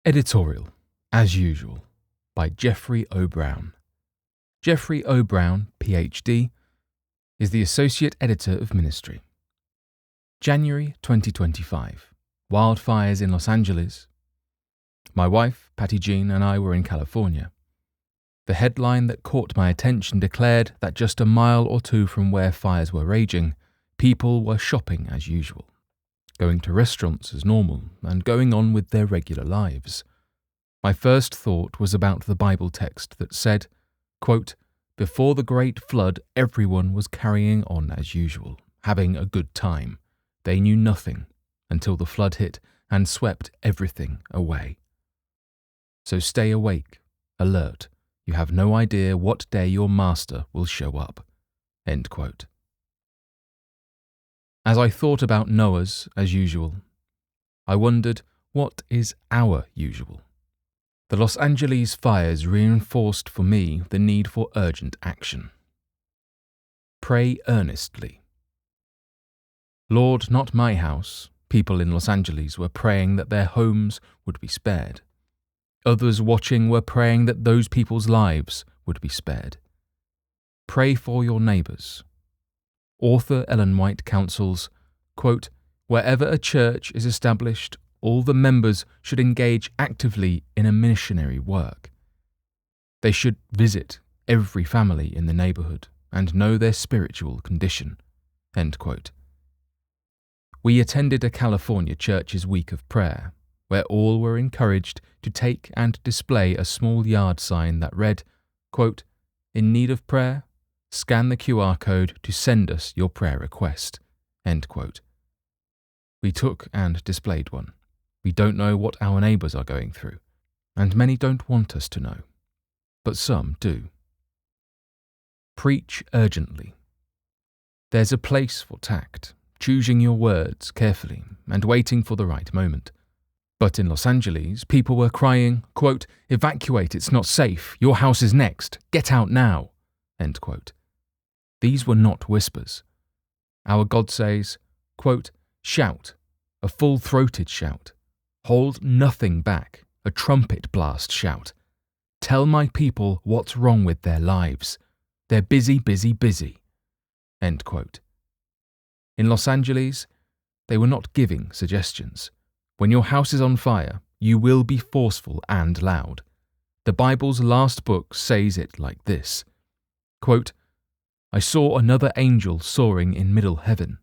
Editorial, as usual, by Jeffrey O. Brown. Jeffrey O. Brown, Ph.D., is the Associate Editor of Ministry. January 2025. Wildfires in Los Angeles. My wife, Patty Jean, and I were in California. The headline that caught my attention declared that just a mile or two from where fires were raging, people were shopping as usual, going to restaurants as normal, and going on with their regular lives. My first thought was about the Bible text that said, quote, "Before the great flood, everyone was carrying on as usual, having a good time. They knew nothing until the flood hit and swept everything away. So stay awake, alert. You have no idea what day your master will show up." End quote. As I thought about Noah's as usual, I wondered, what is our usual? The Los Angeles fires reinforced for me the need for urgent action. Pray earnestly. Lord, not my house. People in Los Angeles were praying that their homes would be spared. Others watching were praying that those people's lives would be spared. Pray for your neighbours. Author Ellen White counsels, quote, "Wherever a church is established, all the members should engage actively in a missionary work. They should visit every family in the neighbourhood and know their spiritual condition." End quote. We attended a California church's week of prayer, where all were encouraged to take and display a small yard sign that read, quote, "In need of prayer? Scan the QR code to send us your prayer request." End quote. We took and displayed one. We don't know what our neighbours are going through, and many don't want us to know, but some do. Preach urgently. There's a place for tact, choosing your words carefully and waiting for the right moment. But in Los Angeles, people were crying, quote, "Evacuate, it's not safe, your house is next, get out now." End quote. These were not whispers. Our God says, quote, "Shout, a full-throated shout. Hold nothing back, a trumpet blast shout. Tell my people what's wrong with their lives. They're busy, busy, busy." End quote. In Los Angeles, they were not giving suggestions. When your house is on fire, you will be forceful and loud. The Bible's last book says it like this, quote, "I saw another angel soaring in middle heaven.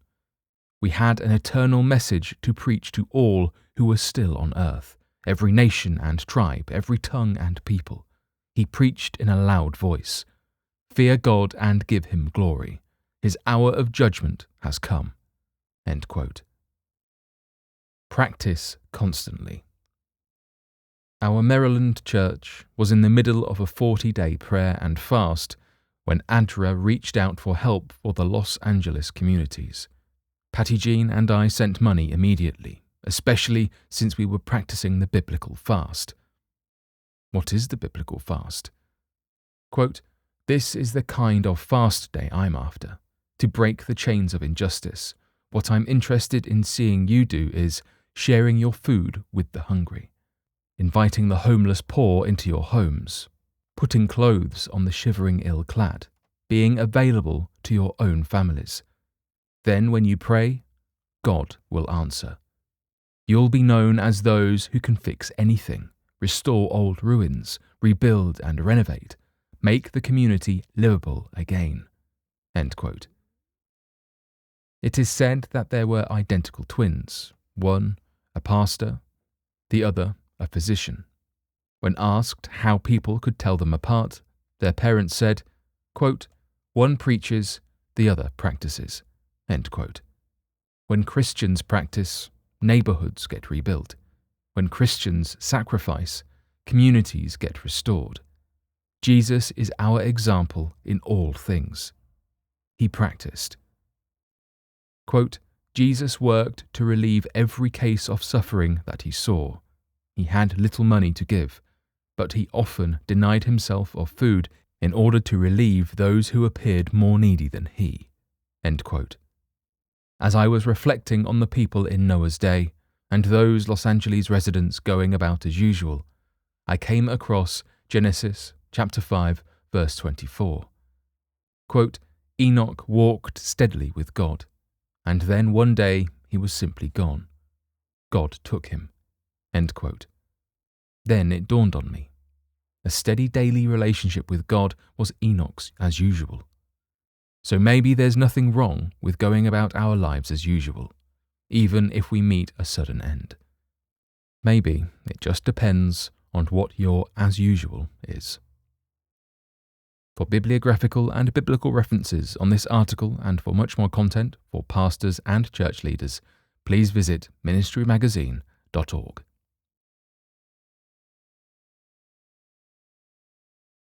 We had an eternal message to preach to all who were still on earth, every nation and tribe, every tongue and people. He preached in a loud voice. Fear God and give him glory. His hour of judgment has come." End quote. Practice constantly. Our Maryland church was in the middle of a 40-day prayer and fast when ADRA reached out for help for the Los Angeles communities. Patty Jean and I sent money immediately, especially since we were practicing the biblical fast. What is the biblical fast? Quote, "This is the kind of fast day I'm after, to break the chains of injustice. What I'm interested in seeing you do is sharing your food with the hungry, inviting the homeless poor into your homes, putting clothes on the shivering ill-clad, being available to your own families. Then when you pray, God will answer. You'll be known as those who can fix anything, restore old ruins, rebuild and renovate, make the community livable again." End quote. It is said that there were identical twins, one a pastor, the other a physician. When asked how people could tell them apart, their parents said, quote, "One preaches, the other practices." End quote. When Christians practice, neighbourhoods get rebuilt. When Christians sacrifice, communities get restored. Jesus is our example in all things. He practiced. Quote, "Jesus worked to relieve every case of suffering that he saw. He had little money to give, but he often denied himself of food in order to relieve those who appeared more needy than he." End quote. As I was reflecting on the people in Noah's day, and those Los Angeles residents going about as usual, I came across Genesis chapter 5, verse 24. Quote, Enoch walked steadily with God, and then one day he was simply gone. God took him. End quote. Then it dawned on me. A steady daily relationship with God was Enoch's as usual. So maybe there's nothing wrong with going about our lives as usual, even if we meet a sudden end. Maybe it just depends on what your as usual is. For bibliographical and biblical references on this article and for much more content for pastors and church leaders, please visit ministrymagazine.org.